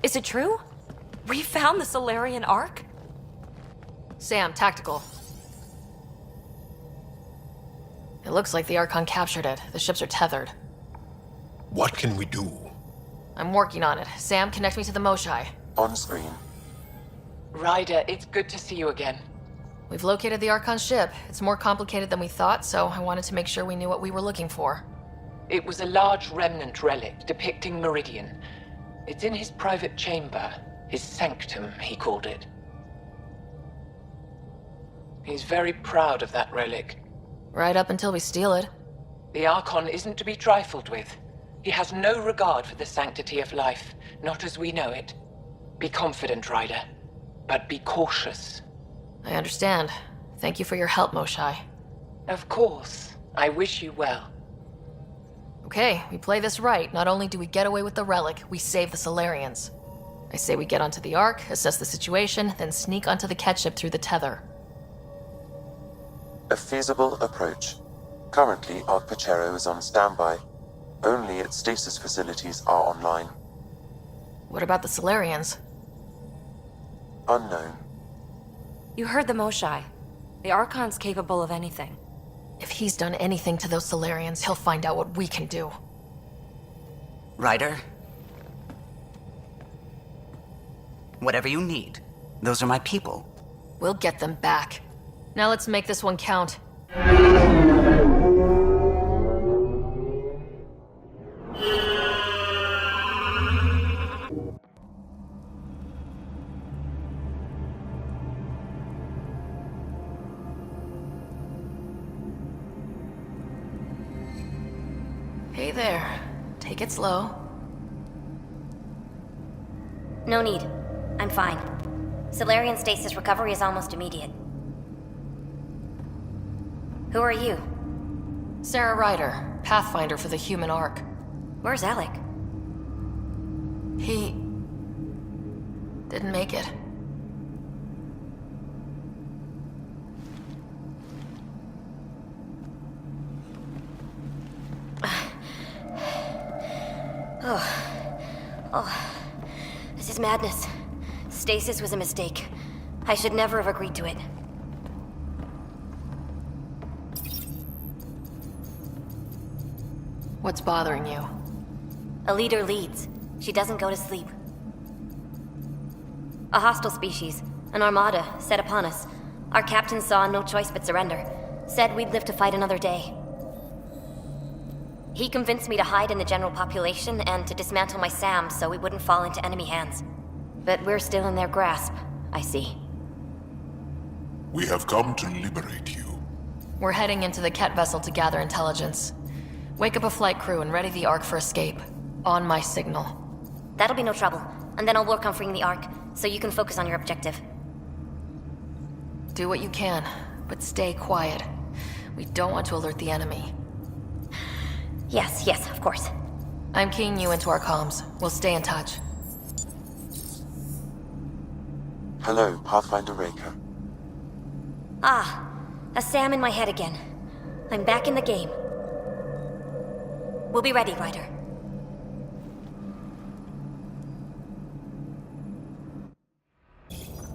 Is it true? We found the Solarian Ark? Sam, tactical. It looks like the Archon captured it. The ships are tethered. What can we do? I'm working on it. Sam, connect me to the Moshai. On screen. Ryder, it's good to see you again. We've located the Archon ship. It's more complicated than we thought, so I wanted to make sure we knew what we were looking for. It was a large remnant relic depicting Meridian. It's in his private chamber. His sanctum, he called it. He's very proud of that relic. Right up until we steal it. The Archon isn't to be trifled with. He has no regard for the sanctity of life, not as we know it. Be confident, Ryder, but be cautious. I understand. Thank you for your help, Moshai. Of course. I wish you well. Okay, we play this right. Not only do we get away with the relic, we save the Solarians. I say we get onto the Ark, assess the situation, then sneak onto the catship through the tether. A feasible approach. Currently, Ark Pachero is on standby. Only its stasis facilities are online. What about the Solarians? Unknown. You heard the Moshai. The Archon's capable of anything. If he's done anything to those Solarians, he'll find out what we can do. Ryder? Whatever you need. Those are my people. We'll get them back. Now let's make this one count. Hey there. Take it slow. No need. I'm fine. Solarian stasis recovery is almost immediate. Who are you? Sarah Ryder, Pathfinder for the Human Ark. Where's Alec? He... didn't make it. This is madness. Stasis was a mistake. I should never have agreed to it. What's bothering you? A leader leads. She doesn't go to sleep. A hostile species, an armada, set upon us. Our captain saw no choice but surrender. Said we'd live to fight another day. He convinced me to hide in the general population and to dismantle my SAM so we wouldn't fall into enemy hands. But we're still in their grasp, I see. We have come to liberate you. We're heading into the Ket vessel to gather intelligence. Wake up a flight crew and ready the Ark for escape. On my signal. That'll be no trouble, and then I'll work on freeing the Ark, so you can focus on your objective. Do what you can, but stay quiet. We don't want to alert the enemy. Yes, of course. I'm keying you into our comms. We'll stay in touch. Hello, Pathfinder Raker. Ah, a SAM in my head again. I'm back in the game. We'll be ready, Ryder.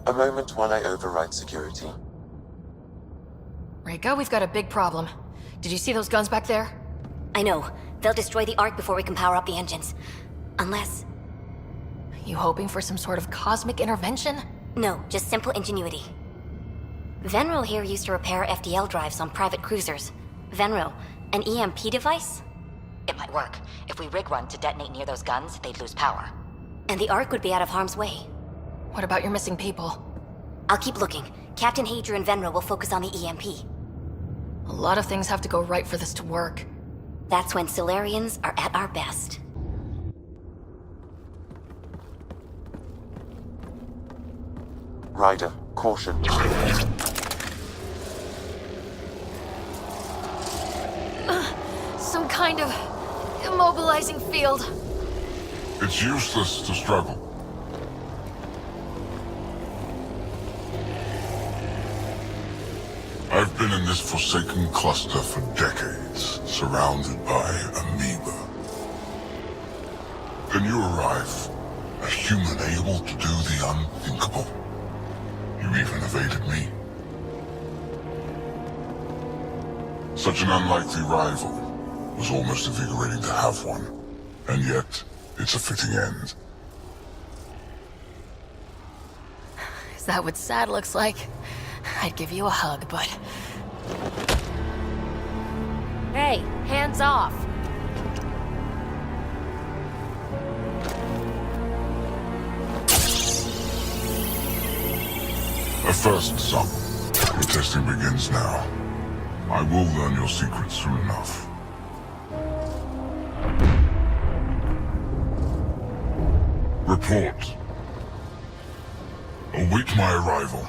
A moment while I override security. Reika, we've got a big problem. Did you see those guns back there? I know. They'll destroy the Ark before we can power up the engines. Unless... You hoping for some sort of cosmic intervention? No, just simple ingenuity. Venril here used to repair FDL drives on private cruisers. Venril, an EMP device? It might work. If we rig one to detonate near those guns, they'd lose power. And the Ark would be out of harm's way. What about your missing people? I'll keep looking. Captain Hadra and Venril will focus on the EMP. A lot of things have to go right for this to work. That's when Solarians are at our best. Ryder, caution. Some kind of immobilizing field. It's useless to struggle. I've been in this forsaken cluster for decades, surrounded by amoeba. Then you arrive, A human able to do the unthinkable. You even evaded me. Such an unlikely rival. Was almost invigorating to have one. And yet, it's a fitting end. Is that what sad looks like? I'd give you a hug, but... Hey, hands off! A first, son. Your testing begins now. I will learn your secrets soon enough. Report. Await my arrival.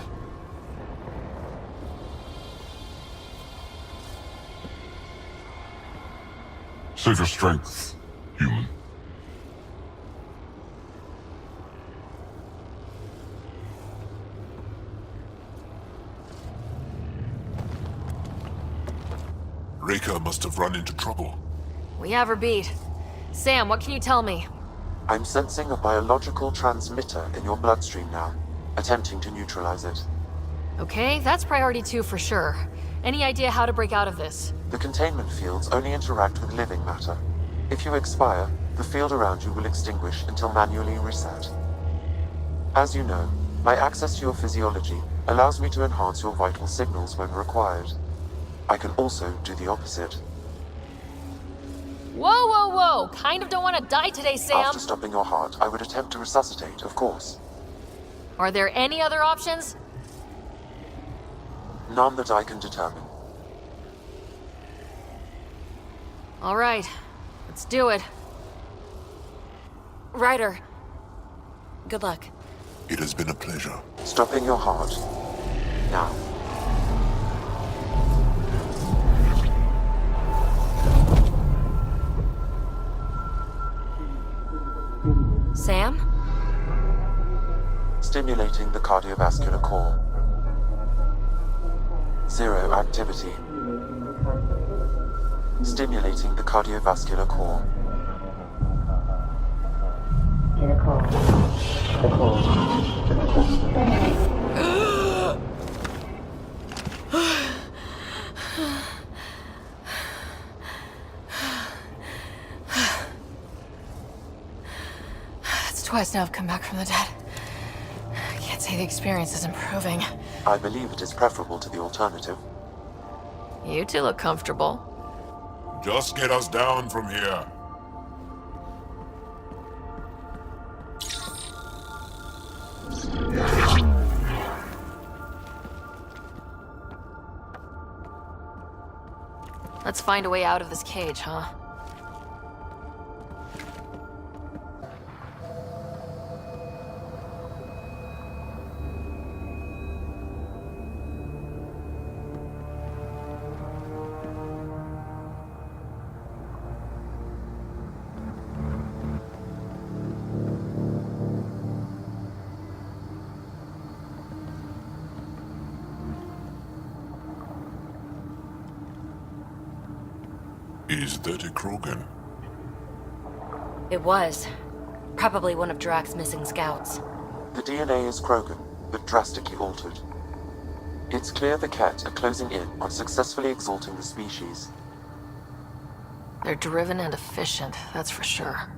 Save your strength, human. Reka must have run into trouble. We have her beat. Sam, what can you tell me? I'm sensing a biological transmitter in your bloodstream now, attempting to neutralize it. Okay, that's priority 2 for sure. Any idea how to break out of this? The containment fields only interact with living matter. If you expire, the field around you will extinguish until manually reset. As you know, my access to your physiology allows me to enhance your vital signals when required. I can also do the opposite. Whoa, whoa, whoa! Kind of don't want to die today, Sam! After stopping your heart, I would attempt to resuscitate, of course. Are there any other options? None that I can determine. All right, let's do it. Ryder. Good luck. It has been a pleasure. Stopping your heart. Now. Sam? Stimulating the cardiovascular core. 0 activity. Stimulating the cardiovascular core. It's twice now I've come back from the dead. I can't say the experience is improving. I believe it is preferable to the alternative. You two look comfortable. Just get us down from here. Let's find a way out of this cage, huh? Is that a Krogan? It was. Probably one of Drack's missing scouts. The DNA is Krogan, but drastically altered. It's clear the Ket are closing in on successfully exalting the species. They're driven and efficient, that's for sure.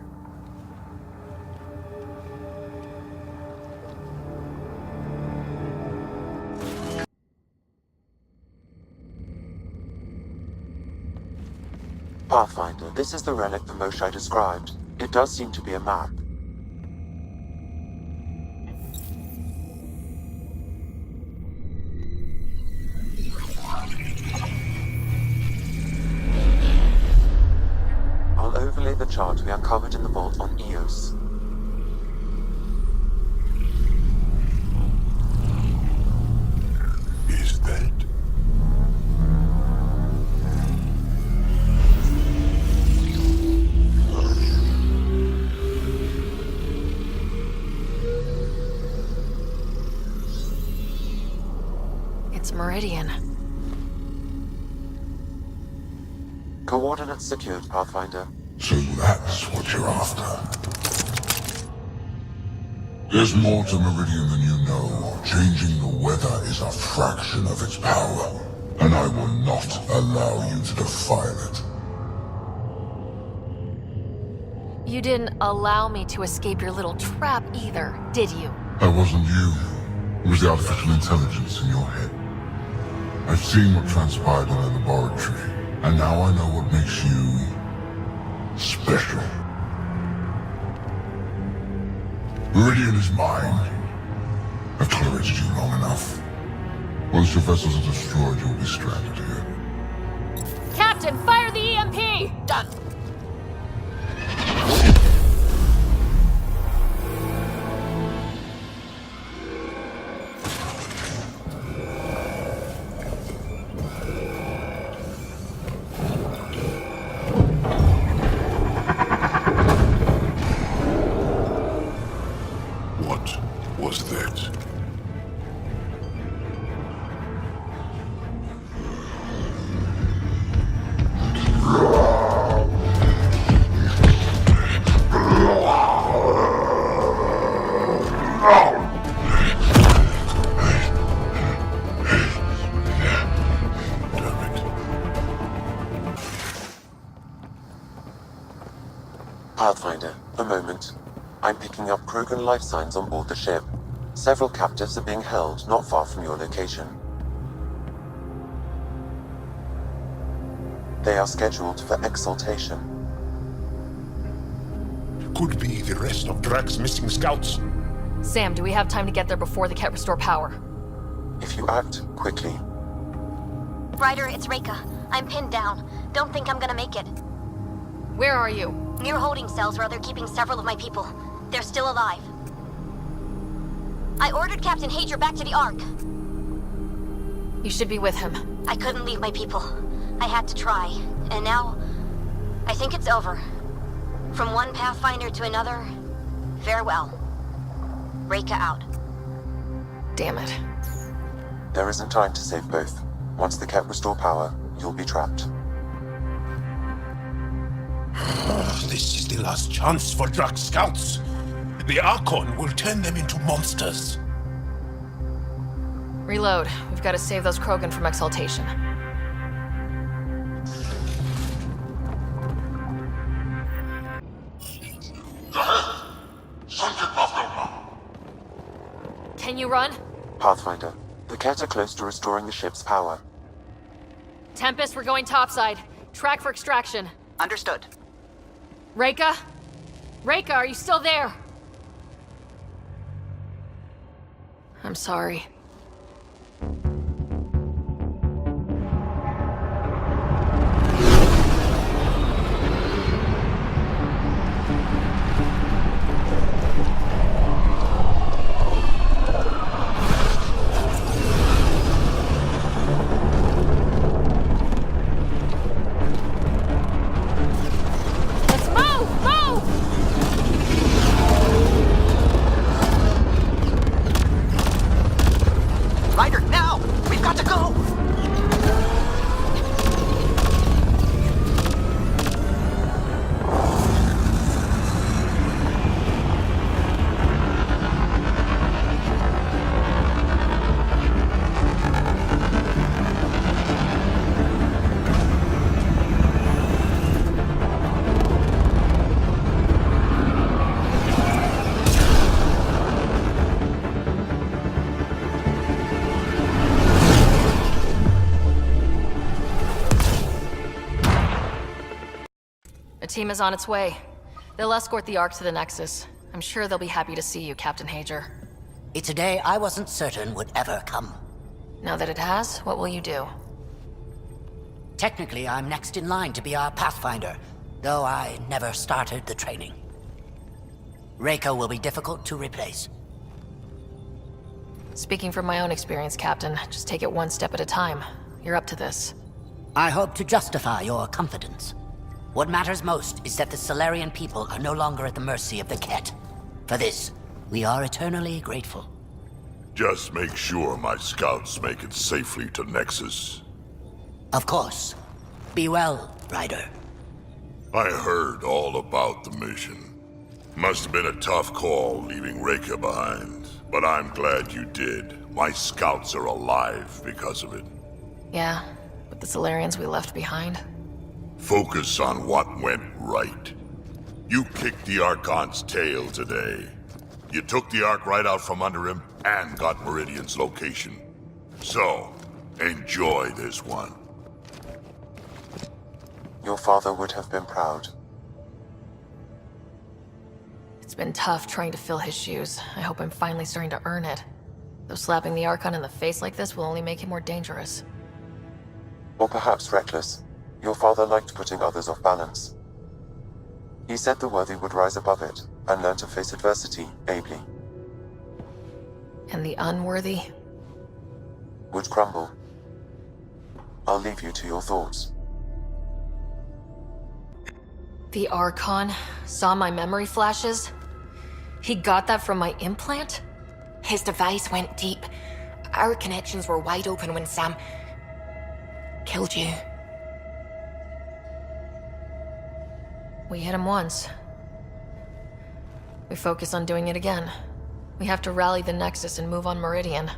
Pathfinder, this is the relic the Moshai described. It does seem to be a map. I'll overlay the chart we uncovered in the vault on Eos. Is that? It's Meridian. Coordinates secured, Pathfinder. So that's what you're after. There's more to Meridian than you know. Changing the weather is a fraction of its power, and I will not allow you to defile it. You didn't allow me to escape your little trap either, did you? That wasn't you. It was the artificial intelligence in your head. I've seen what transpired in the laboratory, and now I know what makes you special. Meridian is mine. I've tolerated you long enough. Once your vessels are destroyed, you'll be stranded here. Captain, fire the EMP! Done. What was that? Pathfinder, a moment. I'm picking up Krogan life signs on board the ship. Several captives are being held not far from your location. They are scheduled for exaltation. Could be the rest of Drack's missing scouts. Sam, do we have time to get there before the Ket restore power? If you act quickly. Ryder, it's Reika. I'm pinned down. Don't think I'm gonna make it. Where are you? Near holding cells where they're keeping several of my people. They're still alive. I ordered Captain Hager back to the Ark. You should be with him. I couldn't leave my people. I had to try. And now, I think it's over. From one Pathfinder to another, farewell. Reika out. Damn it. There isn't time to save both. Once the Ket restore power, you'll be trapped. This is the last chance for Drack's scouts. The Archon will turn them into monsters. Reload. We've got to save those Krogan from exaltation. Can you run? Pathfinder, the Ket are close to restoring the ship's power. Tempest, we're going topside. Track for extraction. Understood. Reika? Reika, are you still there? I'm sorry. Ryder, now! We've got to go! A team is on its way. They'll escort the Ark to the Nexus. I'm sure they'll be happy to see you, Captain Hager. It's a day I wasn't certain would ever come. Now that it has, what will you do? Technically, I'm next in line to be our Pathfinder, though I never started the training. Reika will be difficult to replace. Speaking from my own experience, Captain, just take it one step at a time. You're up to this. I hope to justify your confidence. What matters most is that the Solarian people are no longer at the mercy of the Ket. For this, we are eternally grateful. Just make sure my scouts make it safely to Nexus. Of course. Be well, Ryder. I heard all about the mission. Must have been a tough call leaving Reika behind, but I'm glad you did. My scouts are alive because of it. Yeah, with the Solarians we left behind. Focus on what went right. You kicked the Archon's tail today. You took the Ark right out from under him and got Meridian's location. So, enjoy this one. Your father would have been proud. It's been tough trying to fill his shoes. I hope I'm finally starting to earn it. Though slapping the Archon in the face like this will only make him more dangerous. Or perhaps reckless. Your father liked putting others off balance. He said the worthy would rise above it and learn to face adversity ably. And the unworthy? Would crumble. I'll leave you to your thoughts. The Archon saw my memory flashes? He got that from my implant? His device went deep. Our connections were wide open when Sam killed you. We hit him once. We focus on doing it again. We have to rally the Nexus and move on Meridian.